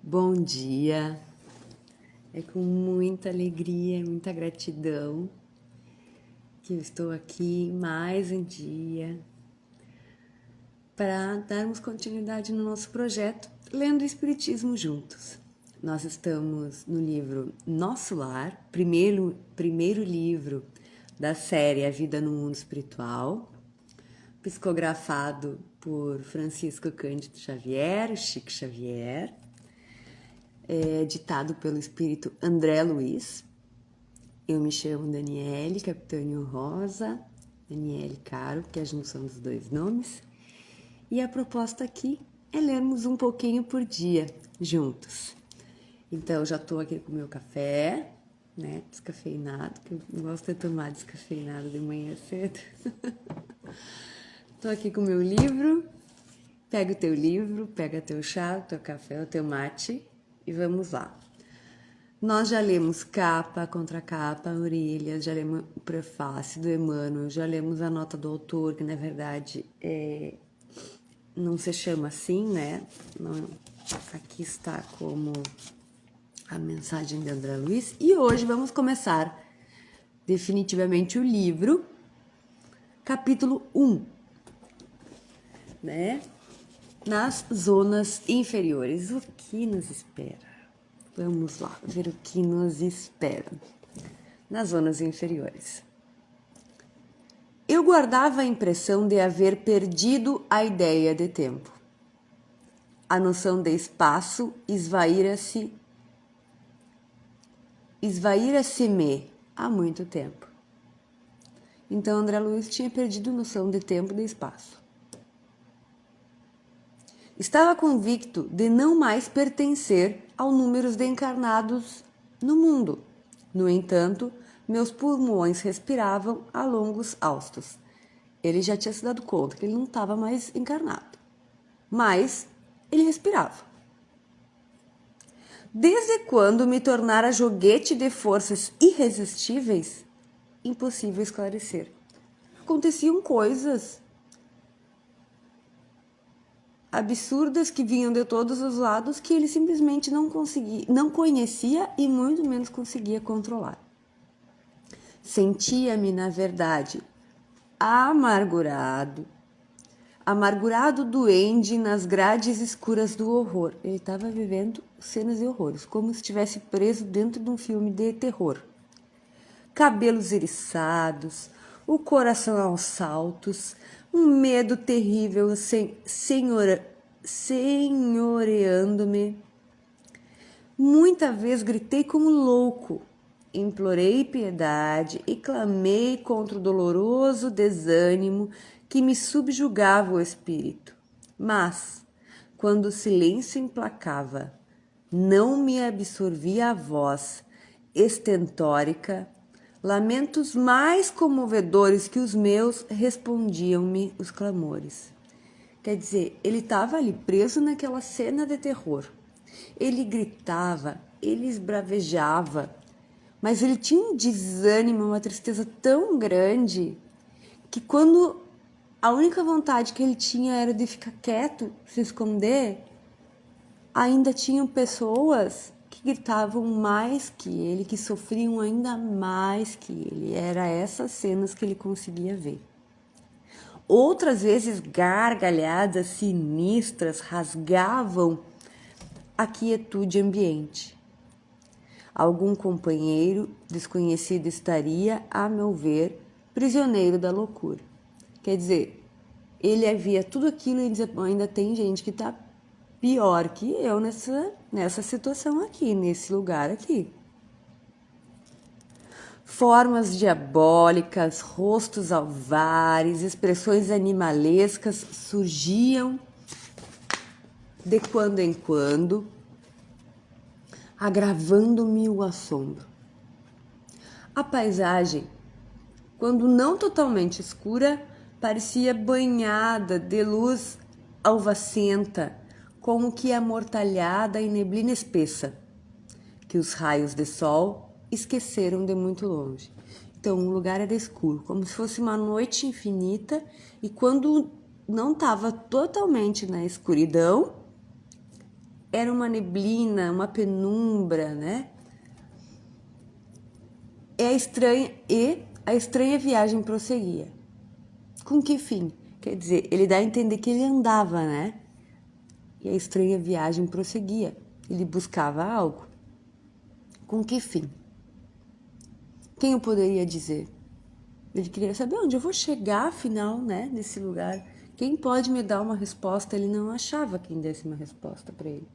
Bom dia, é com muita alegria, muita gratidão que eu estou aqui mais um dia para darmos continuidade no nosso projeto Lendo o Espiritismo Juntos. Nós estamos no livro Nosso Lar, primeiro livro da série A Vida no Mundo Espiritual, psicografado por Francisco Cândido Xavier, Chico Xavier, ditado pelo espírito André Luiz. Eu me chamo Daniele Capitânio Rosa, Daniele Caro, que é a junção dos dois nomes. E a proposta aqui é lermos um pouquinho por dia, juntos. Então, já estou aqui com o meu café, né, descafeinado, que eu gosto de tomar descafeinado de manhã cedo. Estou aqui com o meu livro. Pega o teu livro, pega teu chá, o teu café, o teu mate e vamos lá. Nós já lemos capa, contracapa, orelhas, já lemos o prefácio do Emmanuel, já lemos a nota do autor, que na verdade não se chama assim, né? Não, aqui está como a mensagem de André Luiz. E hoje vamos começar definitivamente o livro, capítulo 1, né? Nas zonas inferiores. O que nos espera? Vamos lá, ver o que nos espera. Nas zonas inferiores. Eu guardava a impressão de haver perdido a ideia de tempo. A noção de espaço esvaíra-se-me há muito tempo. Então, André Luiz tinha perdido a noção de tempo e de espaço. Estava convicto de não mais pertencer ao número de encarnados no mundo. No entanto, meus pulmões respiravam a longos haustos. Ele já tinha se dado conta que ele não estava mais encarnado, mas ele respirava. Desde quando me tornara joguete de forças irresistíveis? Impossível esclarecer. Aconteciam coisas absurdas que vinham de todos os lados que ele simplesmente não conhecia e muito menos conseguia controlar. Sentia-me, na verdade, amargurado duende nas grades escuras do horror. Ele estava vivendo cenas de horrores, como se estivesse preso dentro de um filme de terror. Cabelos eriçados, o coração aos saltos, um medo terrível senhoreando-me. Muita vez gritei como louco, implorei piedade e clamei contra o doloroso desânimo que me subjugava o espírito. Mas, quando o silêncio implacava, não me absorvia a voz estentórica, lamentos mais comovedores que os meus respondiam-me os clamores. Quer dizer, ele estava ali preso naquela cena de terror. Ele gritava, ele esbravejava, mas ele tinha um desânimo, uma tristeza tão grande que quando a única vontade que ele tinha era de ficar quieto, se esconder, ainda tinham pessoas que gritavam mais que ele, que sofriam ainda mais que ele. Era essas cenas que ele conseguia ver. Outras vezes, gargalhadas sinistras rasgavam a quietude ambiente. Algum companheiro desconhecido estaria, a meu ver, prisioneiro da loucura. Quer dizer, ele via tudo aquilo e dizia, ainda tem gente que está pior que eu nessa situação aqui, nesse lugar aqui. Formas diabólicas, rostos alvares, expressões animalescas surgiam de quando em quando, agravando-me o assombro. A paisagem, quando não totalmente escura, parecia banhada de luz alvacenta, como que amortalhada em neblina espessa, que os raios de sol esqueceram de muito longe. Então o lugar era escuro, como se fosse uma noite infinita, e quando não estava totalmente na escuridão, era uma neblina, uma penumbra, né? A estranha viagem prosseguia. Com que fim? Quer dizer, ele dá a entender que ele andava, né? E a estranha viagem prosseguia. Ele buscava algo. Com que fim? Quem o poderia dizer? Ele queria saber onde eu vou chegar, afinal, né? Nesse lugar. Quem pode me dar uma resposta? Ele não achava quem desse uma resposta para ele.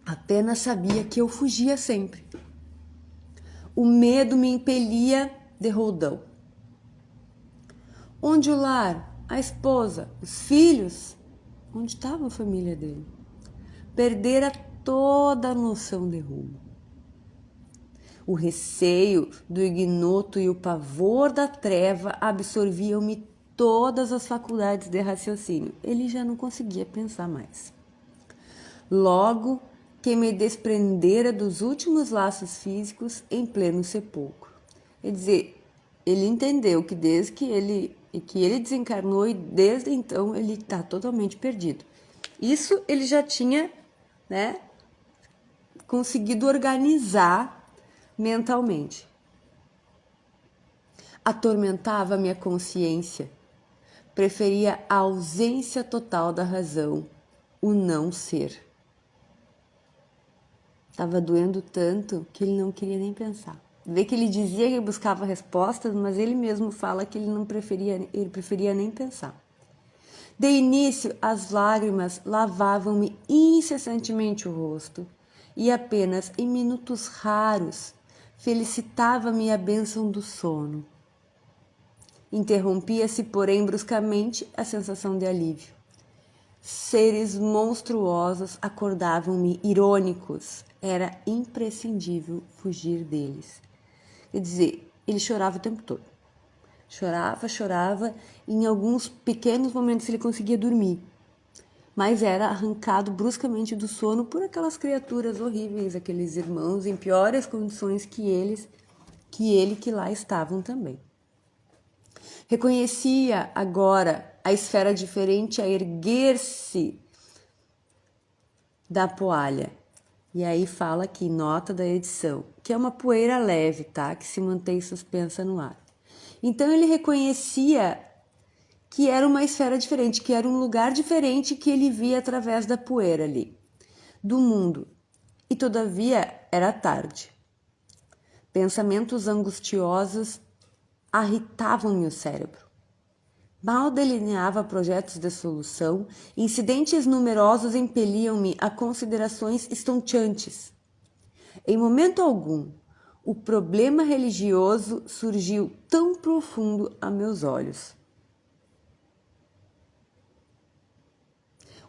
Apenas sabia que eu fugia sempre. O medo me impelia de roldão. Onde o lar, a esposa, os filhos? Onde estava a família dele? Perdera toda a noção de rumo. O receio do ignoto e o pavor da treva absorviam-me todas as faculdades de raciocínio. Ele já não conseguia pensar mais. Logo que me desprendera dos últimos laços físicos em pleno sepulcro. Quer dizer, ele entendeu que desde que ele desencarnou e desde então ele está totalmente perdido. Isso ele já tinha, né, conseguido organizar mentalmente. Atormentava minha consciência. Preferia a ausência total da razão, o não ser. Estava doendo tanto que ele não queria nem pensar. Vê que ele dizia que buscava respostas, mas ele mesmo fala que ele preferia nem pensar. De início, as lágrimas lavavam-me incessantemente o rosto, e apenas em minutos raros felicitava-me a bênção do sono. Interrompia-se, porém, bruscamente a sensação de alívio. Seres monstruosos acordavam-me irônicos. Era imprescindível fugir deles. Quer dizer, ele chorava o tempo todo. Chorava. E em alguns pequenos momentos ele conseguia dormir. Mas era arrancado bruscamente do sono por aquelas criaturas horríveis, aqueles irmãos em piores condições que ele que lá estavam também. Reconhecia agora a esfera diferente a erguer-se da poalha. E aí fala aqui, nota da edição, que é uma poeira leve, tá? Que se mantém suspensa no ar. Então ele reconhecia que era uma esfera diferente, que era um lugar diferente que ele via através da poeira ali, do mundo. E todavia era tarde. Pensamentos angustiosos irritavam-me o cérebro. Mal delineava projetos de solução, incidentes numerosos impeliam-me a considerações estonteantes. Em momento algum, o problema religioso surgiu tão profundo a meus olhos.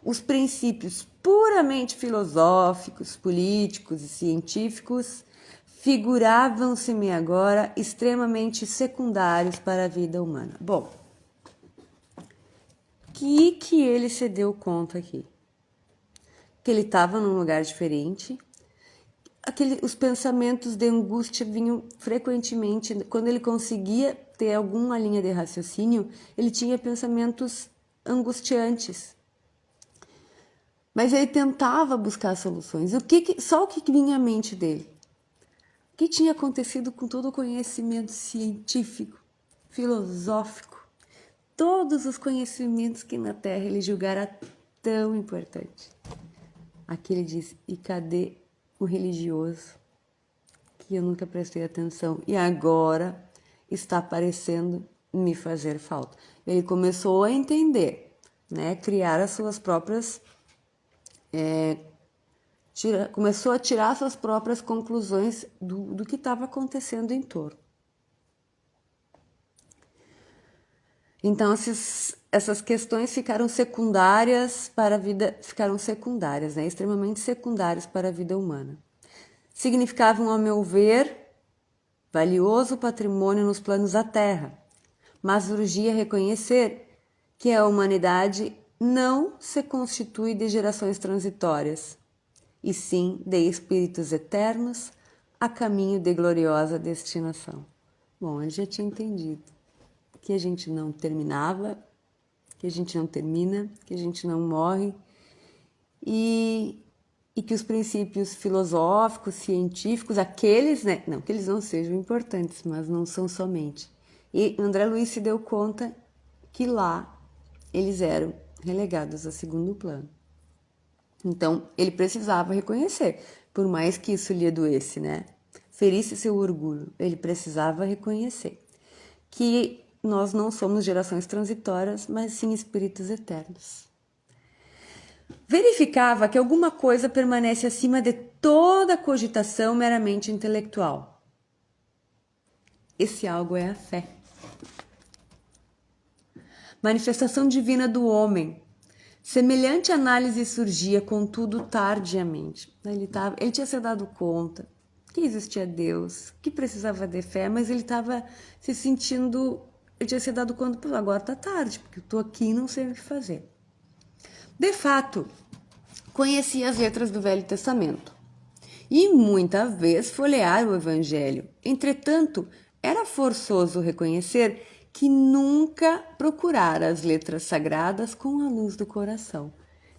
Os princípios puramente filosóficos, políticos e científicos figuravam-se-me agora extremamente secundários para a vida humana. Bom, que ele se deu conta aqui? Que ele estava num lugar diferente. Os pensamentos de angústia vinham frequentemente. Quando ele conseguia ter alguma linha de raciocínio, ele tinha pensamentos angustiantes. Mas ele tentava buscar soluções. Só o que vinha à mente dele? O que tinha acontecido com todo o conhecimento científico, filosófico? Todos os conhecimentos que na Terra ele julgara tão importante. Aqui ele diz, e cadê o religioso? Que eu nunca prestei atenção e agora está parecendo me fazer falta. Ele começou a entender, né? Criar as suas próprias... começou a tirar suas próprias conclusões do que estava acontecendo em torno. Então, essas questões ficaram secundárias, né? Extremamente secundárias para a vida humana. Significavam, ao meu ver, valioso patrimônio nos planos da Terra, mas urgia reconhecer que a humanidade não se constitui de gerações transitórias, e sim de espíritos eternos a caminho de gloriosa destinação. Bom, ele já tinha entendido que a gente não terminava que a gente não termina, que a gente não morre e que os princípios filosóficos, científicos, aqueles, né, não que eles não sejam importantes, mas não são somente. E André Luiz se deu conta que lá eles eram relegados a segundo plano. Então, ele precisava reconhecer, por mais que isso lhe adoesse, né? Ferisse seu orgulho, ele precisava reconhecer que nós não somos gerações transitórias, mas sim espíritos eternos. Verificava que alguma coisa permanece acima de toda cogitação meramente intelectual. Esse algo é a fé. Manifestação divina do homem. Semelhante análise surgia, contudo, tardiamente. Ele tinha se dado conta que existia Deus, que precisava de fé, mas ele estava se sentindo... Ele tinha se dado conta, agora está tarde, porque eu estou aqui e não sei o que fazer. De fato, conhecia as letras do Velho Testamento e muita vez folhear o Evangelho. Entretanto, era forçoso reconhecer que nunca procurara as letras sagradas com a luz do coração.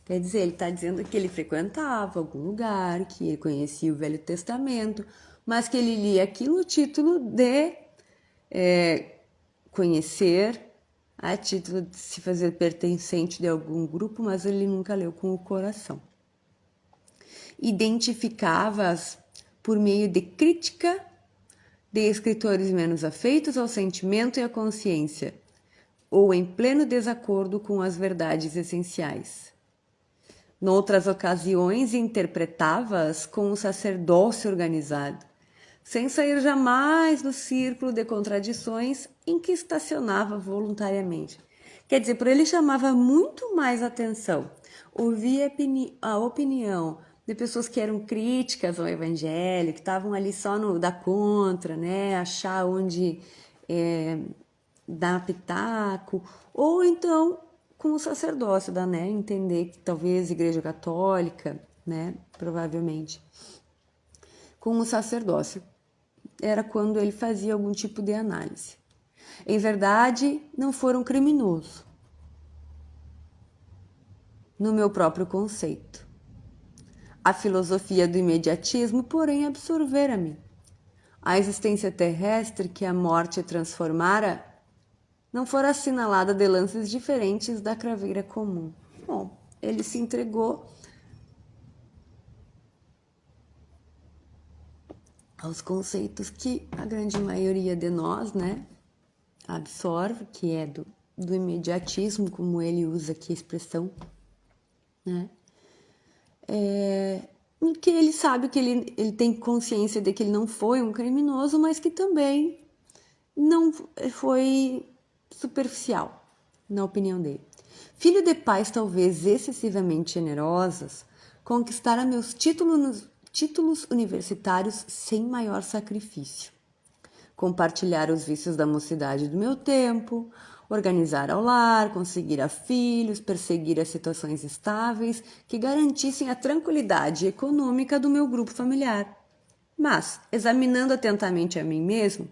Quer dizer, ele está dizendo que ele frequentava algum lugar, que ele conhecia o Velho Testamento, mas que ele lia aquilo no título de conhecer, a título de se fazer pertencente de algum grupo, mas ele nunca leu com o coração. Identificava-as por meio de crítica de escritores menos afeitos ao sentimento e à consciência, ou em pleno desacordo com as verdades essenciais. Noutras ocasiões, interpretava-as com um sacerdócio organizado, sem sair jamais do círculo de contradições em que estacionava voluntariamente. Quer dizer, por ele chamava muito mais atenção ouvir a opinião de pessoas que eram críticas ao evangelho, que estavam ali só no dar contra, né? Achar onde dar pitaco, ou então com o sacerdócio, né? Entender que talvez Igreja Católica, né? Provavelmente, com o sacerdócio. Era quando ele fazia algum tipo de análise. Em verdade, não foram criminosos, no meu próprio conceito. A filosofia do imediatismo, porém, absorvera-me. A existência terrestre que a morte transformara não fora assinalada de lances diferentes da craveira comum. Bom, ele se entregou aos conceitos que a grande maioria de nós, né, absorve, que é do imediatismo, como ele usa aqui a expressão, né? Que ele sabe que ele tem consciência de que ele não foi um criminoso, mas que também não foi superficial, na opinião dele. Filho de pais talvez excessivamente generosas, conquistara meus títulos universitários sem maior sacrifício. Compartilhar os vícios da mocidade do meu tempo, organizar ao lar, conseguir a filhos, perseguir as situações estáveis que garantissem a tranquilidade econômica do meu grupo familiar. Mas, examinando atentamente a mim mesmo,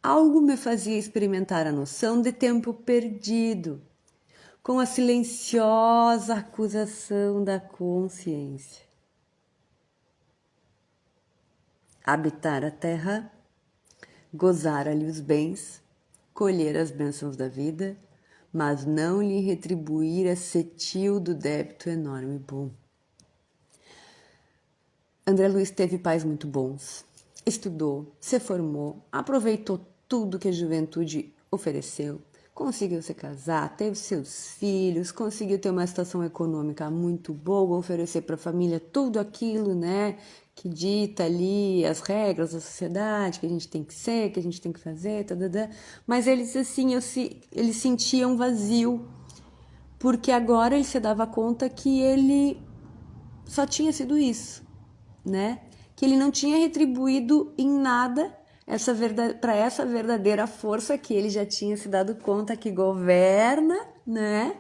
algo me fazia experimentar a noção de tempo perdido, com a silenciosa acusação da consciência. Habitar a terra, gozar ali os bens, colher as bênçãos da vida, mas não lhe retribuir a cetil do débito enorme. Bom. André Luiz teve pais muito bons. Estudou, se formou, aproveitou tudo que a juventude ofereceu, conseguiu se casar, teve seus filhos, conseguiu ter uma situação econômica muito boa, oferecer para a família tudo aquilo, né, que dita ali as regras da sociedade, que a gente tem que ser, que a gente tem que fazer, tadadá. Mas eles assim, ele sentia um vazio, porque agora ele se dava conta que ele só tinha sido isso, né? Que ele não tinha retribuído em nada para essa verdadeira força que ele já tinha se dado conta que governa, né?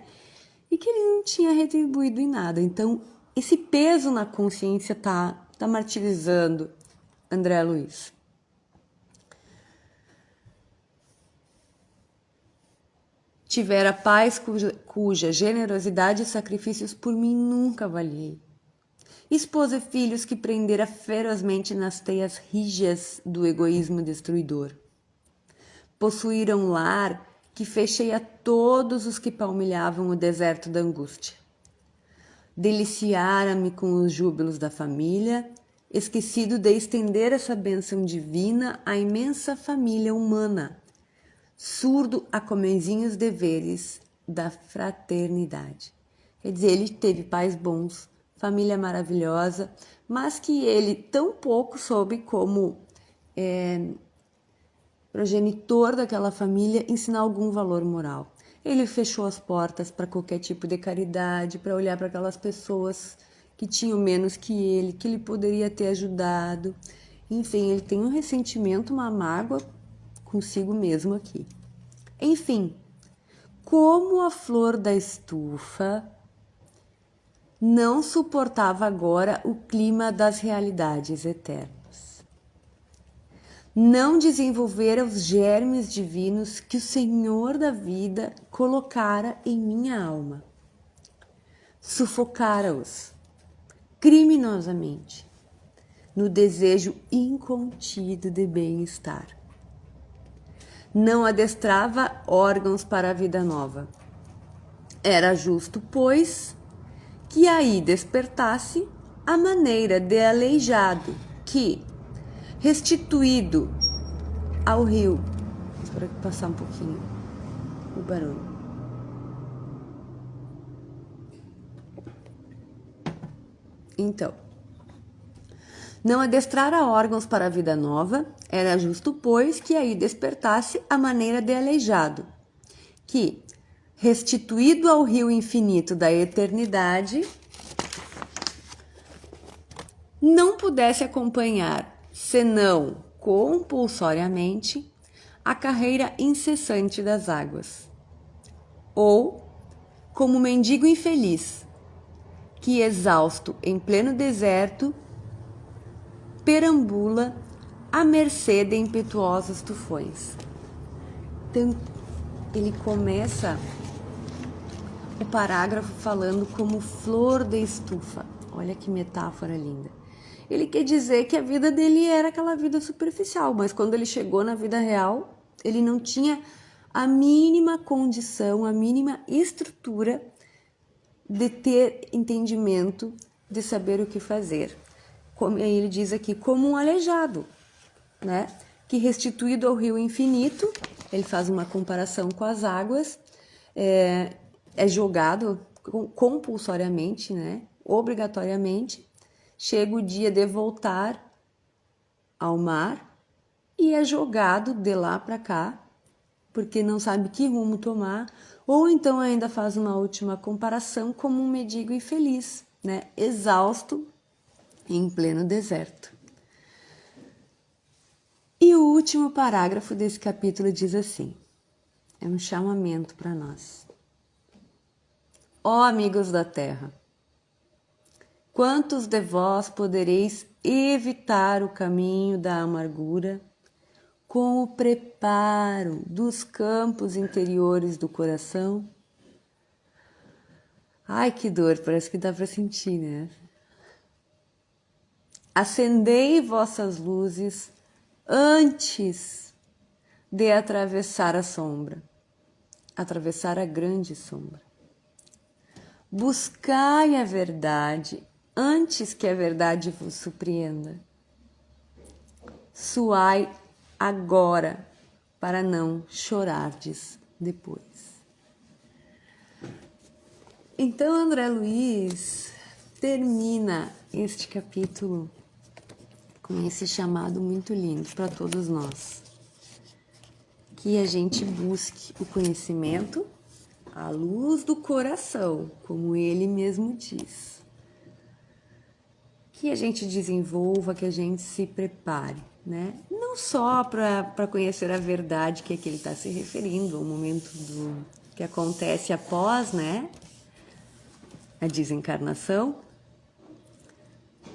E que ele não tinha retribuído em nada. Então, esse peso na consciência tá martirizando André Luiz. tivera pais cuja generosidade e sacrifícios por mim nunca avaliei. Esposa e filhos que prendera ferozmente nas teias rijas do egoísmo destruidor. Possuíra um lar que fechei a todos os que palmilhavam o deserto da angústia. Deliciara-me com os júbilos da família, esquecido de estender essa bênção divina à imensa família humana, surdo a comenzinhos deveres da fraternidade. Quer dizer, ele teve pais bons, família maravilhosa, mas que ele tão pouco soube como progenitor daquela família ensinar algum valor moral. Ele fechou as portas para qualquer tipo de caridade, para olhar para aquelas pessoas que tinham menos que ele poderia ter ajudado. Enfim, ele tem um ressentimento, uma mágoa consigo mesmo aqui. Enfim, como a flor da estufa não suportava agora o clima das realidades eternas. Não desenvolvera os germes divinos que o Senhor da vida colocara em minha alma. Sufocara-os criminosamente no desejo incontido de bem-estar. Não adestrava órgãos para a vida nova. Era justo, pois, que aí despertasse a maneira de aleijado que, restituído ao rio... Espera passar um pouquinho o barulho. Então, não adestrara órgãos para a vida nova, era justo, pois, que aí despertasse a maneira de aleijado, que, restituído ao rio infinito da eternidade, não pudesse acompanhar, senão compulsoriamente, a carreira incessante das águas. Ou, como mendigo infeliz, que exausto em pleno deserto, perambula à mercê de impetuosos tufões. Então, ele começa o parágrafo falando como flor de estufa. Olha que metáfora linda. Ele quer dizer que a vida dele era aquela vida superficial, mas quando ele chegou na vida real, ele não tinha a mínima condição, a mínima estrutura de ter entendimento, de saber o que fazer. Como ele diz aqui, como um aleijado, né? Que restituído ao rio infinito, ele faz uma comparação com as águas, é jogado compulsoriamente, né? Obrigatoriamente, chega o dia de voltar ao mar e é jogado de lá para cá, porque não sabe que rumo tomar, ou então ainda faz uma última comparação como um mendigo infeliz, né? Exausto em pleno deserto. E o último parágrafo desse capítulo diz assim, é um chamamento para nós. Ó amigos da terra, quantos de vós podereis evitar o caminho da amargura com o preparo dos campos interiores do coração? Ai, que dor, parece que dá para sentir, né? Acendei vossas luzes antes de atravessar a sombra, atravessar a grande sombra. Buscai a verdade antes que a verdade vos surpreenda. Suai agora para não chorardes depois. Então, André Luiz termina este capítulo com esse chamado muito lindo para todos nós. Que a gente busque o conhecimento à luz do coração, como ele mesmo diz. Que a gente desenvolva, que a gente se prepare, né? Não só para conhecer a verdade que é que ele está se referindo, o momento que acontece após, né, a desencarnação,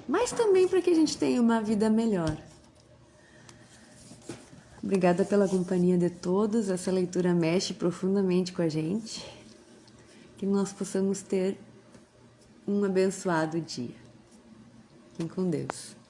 mas também para que a gente tenha uma vida melhor. Obrigada pela companhia de todos. Essa leitura mexe profundamente com a gente. Que nós possamos ter um abençoado dia. Fiquem com Deus.